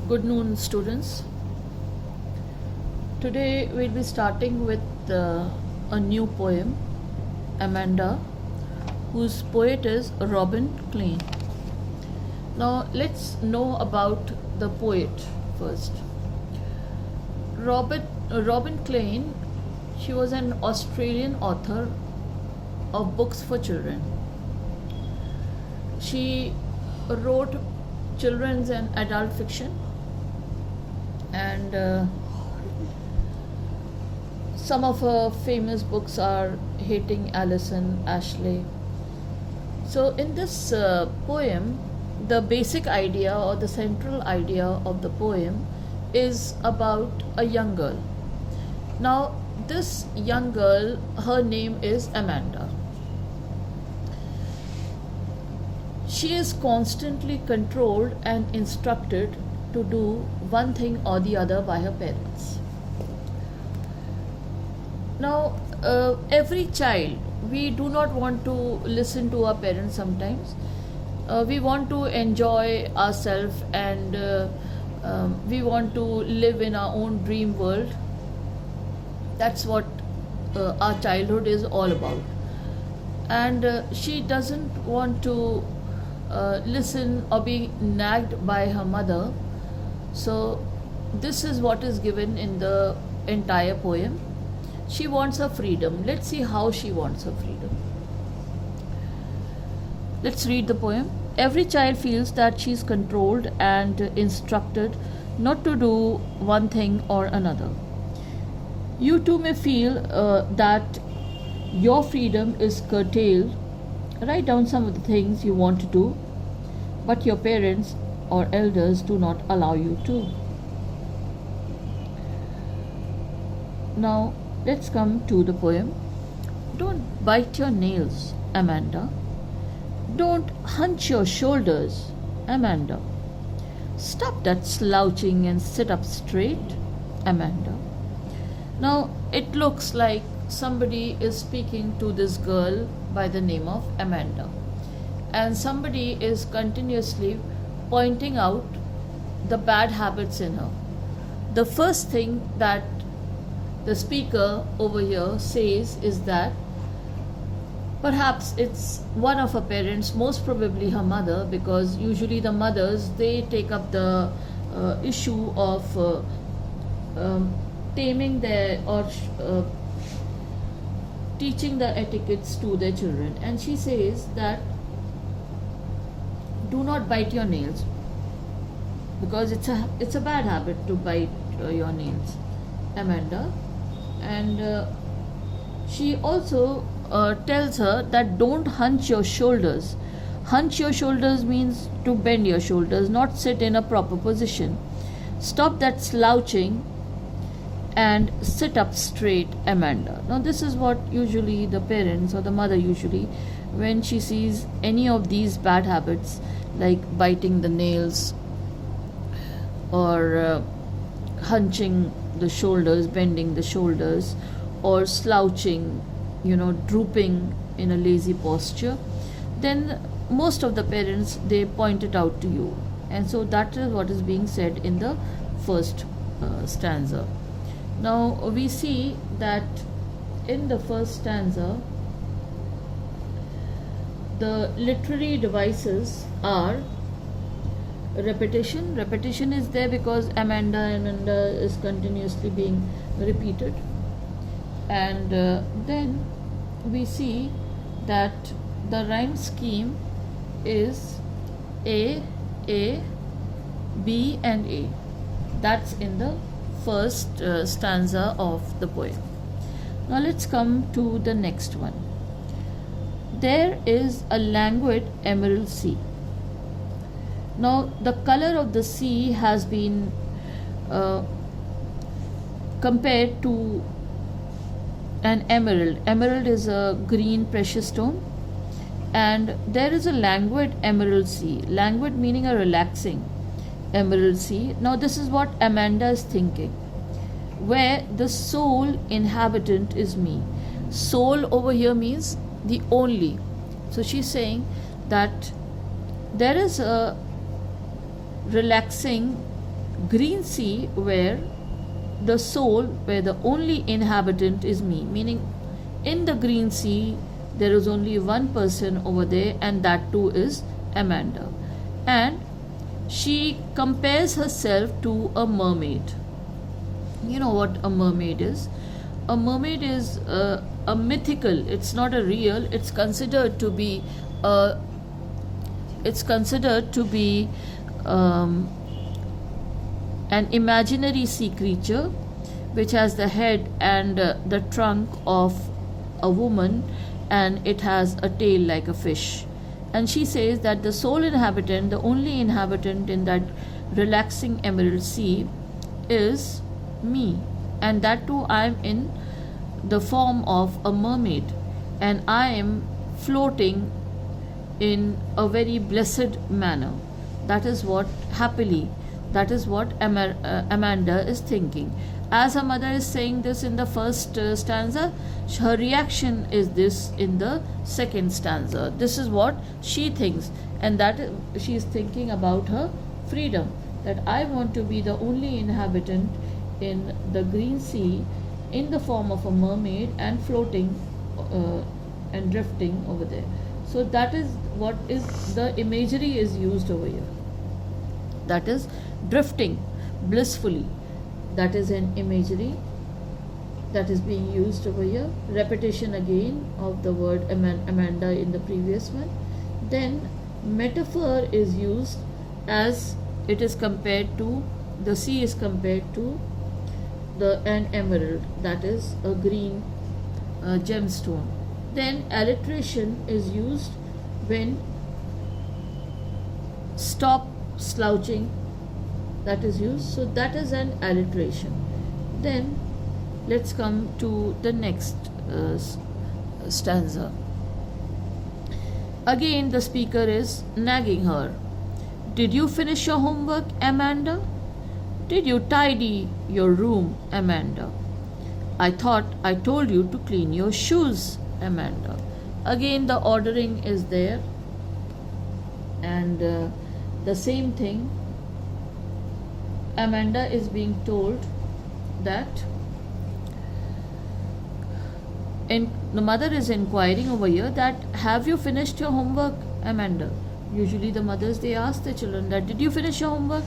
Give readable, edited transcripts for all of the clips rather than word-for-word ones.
Good noon, students. Today we'll be starting with a new poem, Amanda, whose poet is Robin Klein. Now let's know about the poet first. Robin Klein, she was an Australian author of books for children. She wrote children's and adult fiction, and some of her famous books are Hating Alison Ashley. So in this poem, the basic idea or the central idea of the poem is about a young girl. Now this young girl, her name is Amanda. She is constantly controlled and instructed to do one thing or the other by her parents. Now, every child, we do not want to listen to our parents sometimes. We want to enjoy ourselves, and we want to live in our own dream world. That's what our childhood is all about. And she doesn't want to listen or be nagged by her mother. So this is what is given in the entire poem. She wants her freedom. Let's see how she wants her freedom. Let's read the poem. Every child feels that she is controlled and instructed not to do one thing or another. You too may feel that your freedom is curtailed. Write down some of the things you want to do, but your parents or elders do not allow you to. Now, let's come to the poem. Don't bite your nails, Amanda. Don't hunch your shoulders, Amanda. Stop that slouching and sit up straight, Amanda. Now, it looks like somebody is speaking to this girl by the name of Amanda, and somebody is continuously pointing out the bad habits in her. The first thing that the speaker over here says is that perhaps it's one of her parents, most probably her mother, because usually the mothers, they take up the issue of taming their or teaching the etiquettes to their children. And she says that do not bite your nails, because it's a bad habit to bite your nails, Amanda. And she also tells her that don't hunch your shoulders. Hunch your shoulders means to bend your shoulders, not sit in a proper position. Stop that slouching and sit up straight, Amanda. Now this is what usually the parents or the mother usually, when she sees any of these bad habits like biting the nails or hunching the shoulders, bending the shoulders, or slouching, drooping in a lazy posture, then most of the parents, they point it out to you. And so that is what is being said in the first stanza. Now we see that in the first stanza, the literary devices are repetition. Repetition is there because Amanda is continuously being repeated. And then we see that the rhyme scheme is A, B and A. That's in the first stanza of the poem. Now let's come to the next one. There is a languid emerald sea. Now the color of the sea has been compared to an emerald. Emerald is a green precious stone, and there is a languid emerald sea. Languid meaning a relaxing emerald sea. Now this is what Amanda is thinking, where the sole inhabitant is me. Soul over here means the only. So she's saying that there is a relaxing green sea where the soul, where the only inhabitant is me. Meaning, in the green sea, there is only one person over there, and that too is Amanda. And she compares herself to a mermaid. You know what a mermaid is? A mermaid is a mythical. It's not a real. It's considered to be a. It's considered to be an imaginary sea creature, which has the head and the trunk of a woman, and it has a tail like a fish. And she says that the sole inhabitant, the only inhabitant in that relaxing emerald sea, is me, and that too I am in the form of a mermaid, and I am floating in a very blessed manner. That is what happily, that is what Amanda is thinking. As her mother is saying this in the first stanza, her reaction is this in the second stanza. This is what she thinks, and that she is thinking about her freedom, that I want to be the only inhabitant in the green sea in the form of a mermaid and floating and drifting over there. So that is what is the imagery is used over here. That is drifting blissfully. That is an imagery that is being used over here. Repetition again of the word Amanda in the previous one. Then metaphor is used as it is compared to, the sea is compared to an emerald, that is a green gemstone. Then alliteration is used when stop slouching, that is used. So that is an alliteration. Then let's come to the next stanza. Again the speaker is nagging her. Did you finish your homework, Amanda? Did you tidy your room, Amanda? I thought I told you to clean your shoes, Amanda. Again the ordering is there, and the same thing. Amanda is being told that the mother is inquiring over here that have you finished your homework, Amanda? Usually the mothers, they ask their children that did you finish your homework?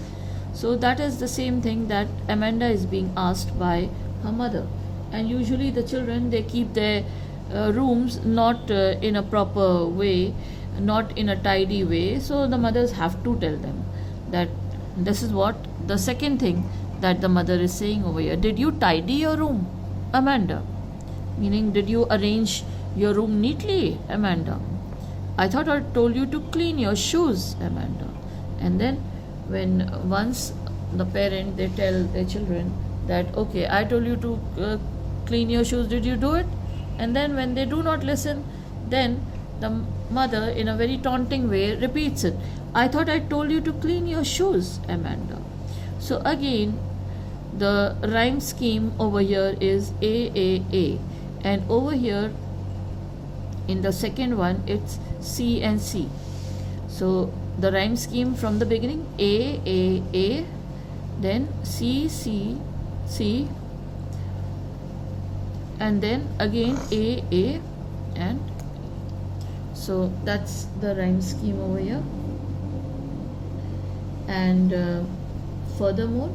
So that is the same thing that Amanda is being asked by her mother. And usually the children, they keep their rooms not in a proper way, not in a tidy way. So the mothers have to tell them that this is what the second thing that the mother is saying over here. Did you tidy your room, Amanda? Meaning, did you arrange your room neatly, Amanda? I thought I told you to clean your shoes, Amanda. And then when once the parent, they tell their children that okay, I told you to clean your shoes, did you do it? And then when they do not listen, then the mother in a very taunting way repeats it. I thought I told you to clean your shoes, Amanda. So again the rhyme scheme over here is A, and over here in the second one it's C and C. So the rhyme scheme from the beginning, A, then C, and then again A, and so that's the rhyme scheme over here. And furthermore,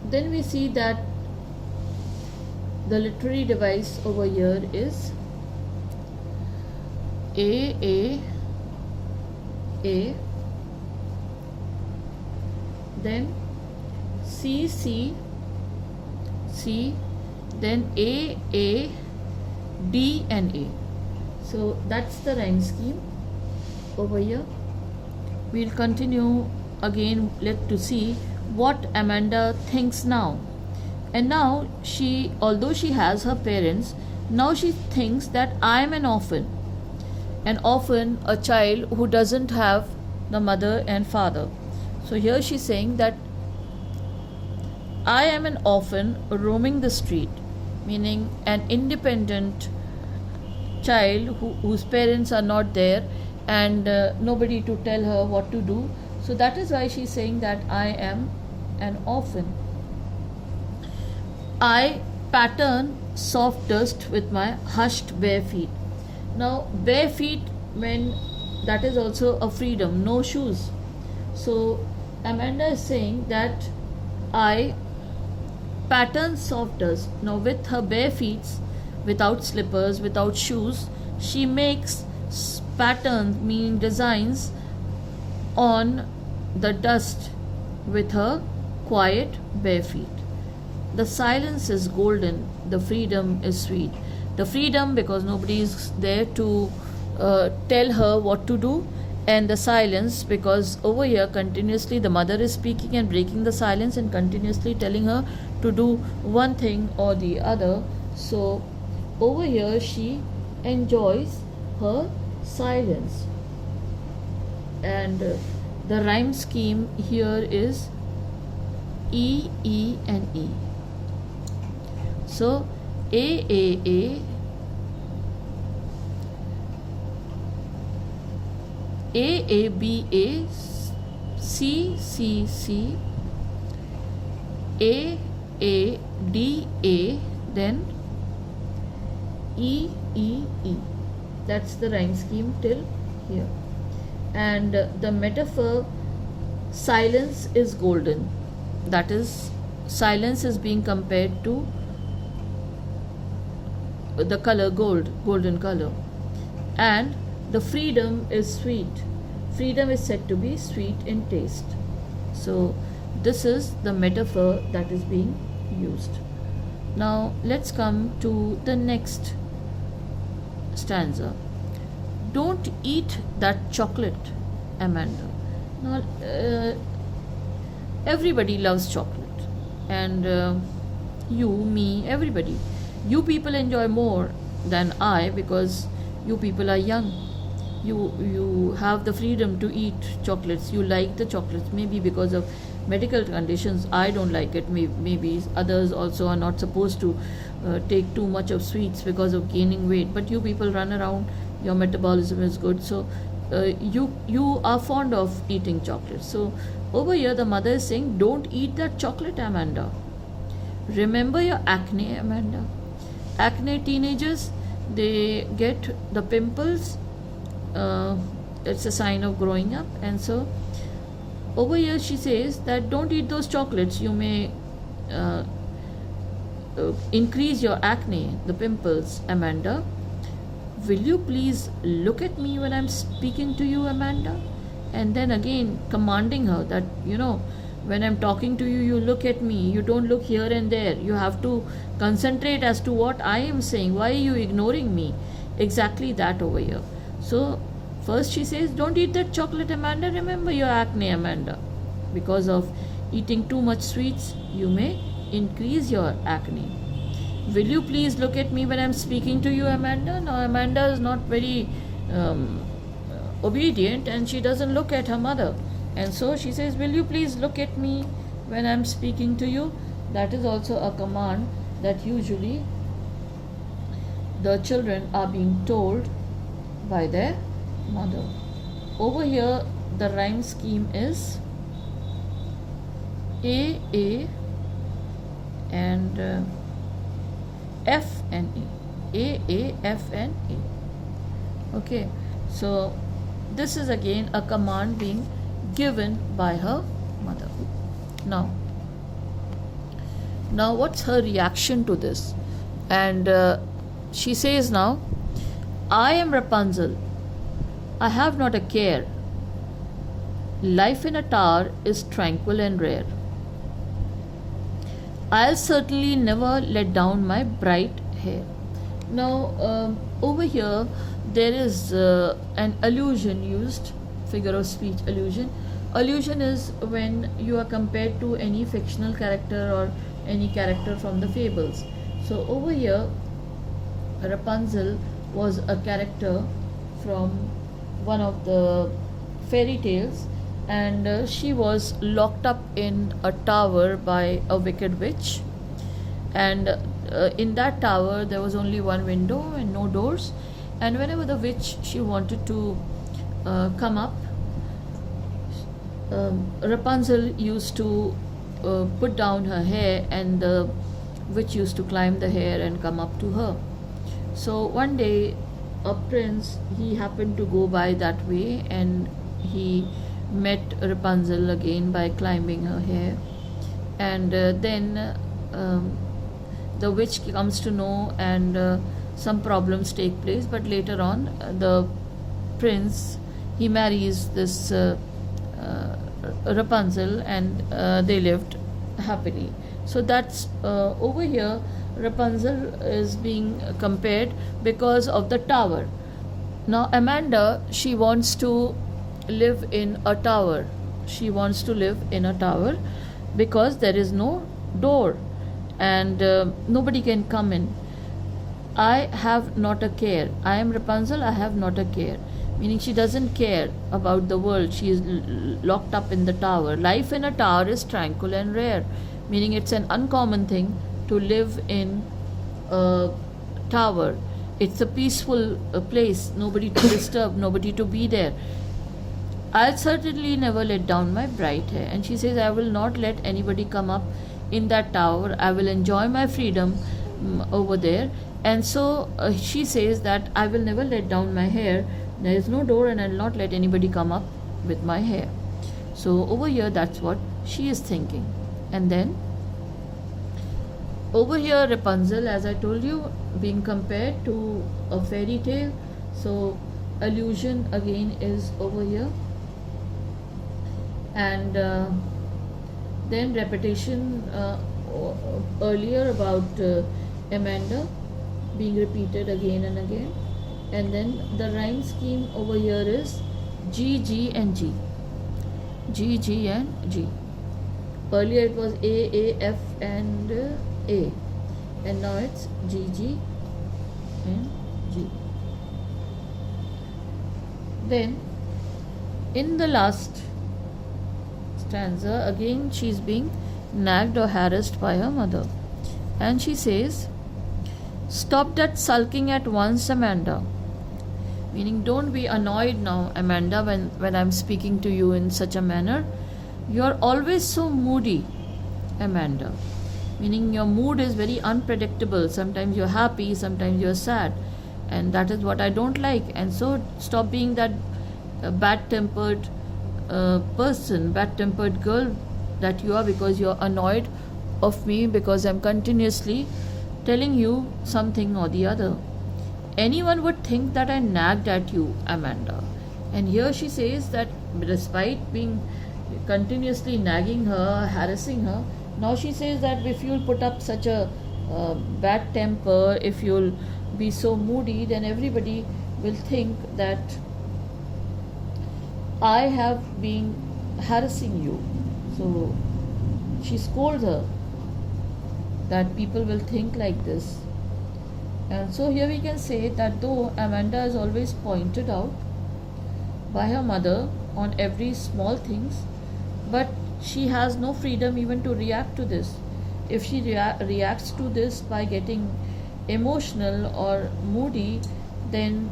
then we see that the literary device over here is A, then C, then A, D and A. So that's the rhyme scheme over here. We'll continue again to see what Amanda thinks now. And now she, although she has her parents, now she thinks that I am an orphan, a child who doesn't have the mother and father. So here she's saying that I am an orphan roaming the street, meaning an independent child whose parents are not there and nobody to tell her what to do. So that is why she's saying that I am an orphan. I pattern soft dust with my hushed bare feet. Now, bare feet, when that is also a freedom, no shoes. So, Amanda is saying that I pattern soft dust. Now, with her bare feet, without slippers, without shoes, she makes patterns, meaning designs, on the dust with her quiet bare feet. The silence is golden, the freedom is sweet. The freedom because nobody is there to tell her what to do, and the silence because over here continuously the mother is speaking and breaking the silence and continuously telling her to do one thing or the other. So over here she enjoys her silence. And the rhyme scheme here is E, E and E. So A, B, A, C, C, C, A, D, A, then E, E, E. That's the rhyme scheme till here. And the metaphor, silence is golden. That is, silence is being compared to the color gold, golden color. And the freedom is sweet. Freedom is said to be sweet in taste. So this is the metaphor that is being used. Now let's come to the next stanza. Don't eat that chocolate, Amanda. Now everybody loves chocolate, and you, me, everybody. You people enjoy more than I because you people are young. You have the freedom to eat chocolates. You like the chocolates, maybe because of medical conditions. I don't like it. Maybe others also are not supposed to take too much of sweets because of gaining weight. But you people run around. Your metabolism is good, so you are fond of eating chocolates. So over here the mother is saying, don't eat that chocolate, Amanda. Remember your acne, Amanda. Acne, teenagers, they get the pimples. It's a sign of growing up. And so over here she says that don't eat those chocolates. You may increase your acne, the pimples, Amanda. Will you please look at me when I'm speaking to you, Amanda? And then again commanding her that, when I'm talking to you, you look at me. You don't look here and there. You have to concentrate as to what I am saying. Why are you ignoring me? Exactly that over here. So first she says, don't eat that chocolate, Amanda. Remember your acne, Amanda. Because of eating too much sweets, you may increase your acne. Will you please look at me when I'm speaking to you, Amanda? Now Amanda is not very obedient and she doesn't look at her mother. And so she says, will you please look at me when I'm speaking to you? That is also a command that usually the children are being told by their mother. Over here the rhyme scheme is A and F and E. A, F and E. Okay, so this is again a command being given by her mother. Now what's her reaction to this? And she says now, I am Rapunzel. I have not a care. Life in a tower is tranquil and rare. I'll certainly never let down my bright hair. Now over here there is an allusion used, figure of speech allusion. Allusion is when you are compared to any fictional character or any character from the fables. So over here Rapunzel was a character from one of the fairy tales, and she was locked up in a tower by a wicked witch. And in that tower there was only one window and no doors, and whenever the witch she wanted to come up, Rapunzel used to put down her hair, and the witch used to climb the hair and come up to her. So one day a prince, he happened to go by that way, and he met Rapunzel again by climbing her hair. And then the witch comes to know, and some problems take place. But later on, the prince, he marries this Rapunzel, and they lived happily. So that's over here Rapunzel is being compared because of the tower. Now Amanda, she wants to live in a tower. She wants to live in a tower because there is no door, and nobody can come in. I have not a care. I am Rapunzel, I have not a care. Meaning she doesn't care about the world. She is locked up in the tower. Life in a tower is tranquil and rare. Meaning it's an uncommon thing to live in a tower. It's a peaceful place. Nobody to disturb, nobody to be there. I'll certainly never let down my bright hair. And she says, I will not let anybody come up in that tower. I will enjoy my freedom over there. And so she says that I will never let down my hair. There is no door, and I will not let anybody come up with my hair. So over here, that's what she is thinking. And then over here, Rapunzel, as I told you, being compared to a fairy tale. So allusion again is over here. And then repetition earlier about Amanda being repeated again and again. And then the rhyme scheme over here is G, G and G. G, G and G. Earlier it was A, F and A. And now it's G, G and G. Then in the last stanza, again she is being nagged or harassed by her mother. And she says, stop that sulking at once, Amanda. Meaning, don't be annoyed now, Amanda, when I'm speaking to you in such a manner. You're always so moody, Amanda. Meaning, your mood is very unpredictable. Sometimes you're happy, sometimes you're sad. And that is what I don't like. And so, stop being that bad-tempered person, bad-tempered girl that you are, because you're annoyed of me because I'm continuously telling you something or the other. Anyone would think that I nagged at you, Amanda. And here she says that despite being continuously nagging her, harassing her, now she says that if you'll put up such a bad temper, if you'll be so moody, then everybody will think that I have been harassing you. So she scolds her that people will think like this. And so here we can say that though Amanda is always pointed out by her mother on every small things, but she has no freedom even to react to this. If she reacts to this by getting emotional or moody, then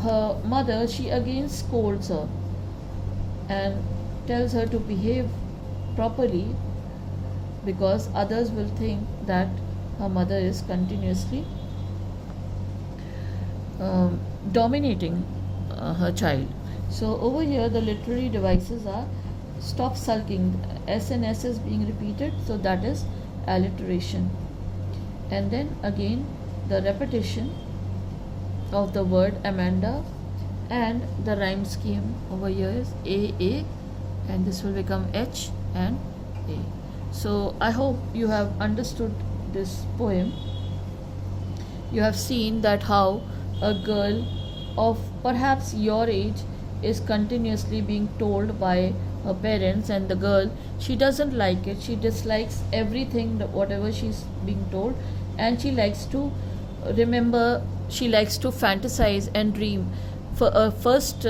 her mother, she again scolds her and tells her to behave properly, because others will think that her mother is continuously dominating her child. So over here the literary devices are stop sulking. S and S is being repeated, so that is alliteration. And then again the repetition of the word Amanda, and the rhyme scheme over here is A, and this will become H and A. So I hope you have understood this poem. You have seen that how a girl of perhaps your age is continuously being told by her parents, and the girl, she doesn't like it. She dislikes everything, whatever she's being told, and she likes to remember, she likes to fantasize and dream. First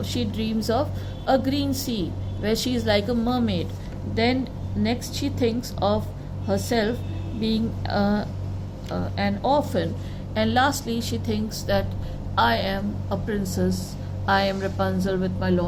she dreams of a green sea, where she is like a mermaid. Then next she thinks of herself being an orphan, and lastly she thinks that I am a princess, I am Rapunzel with my long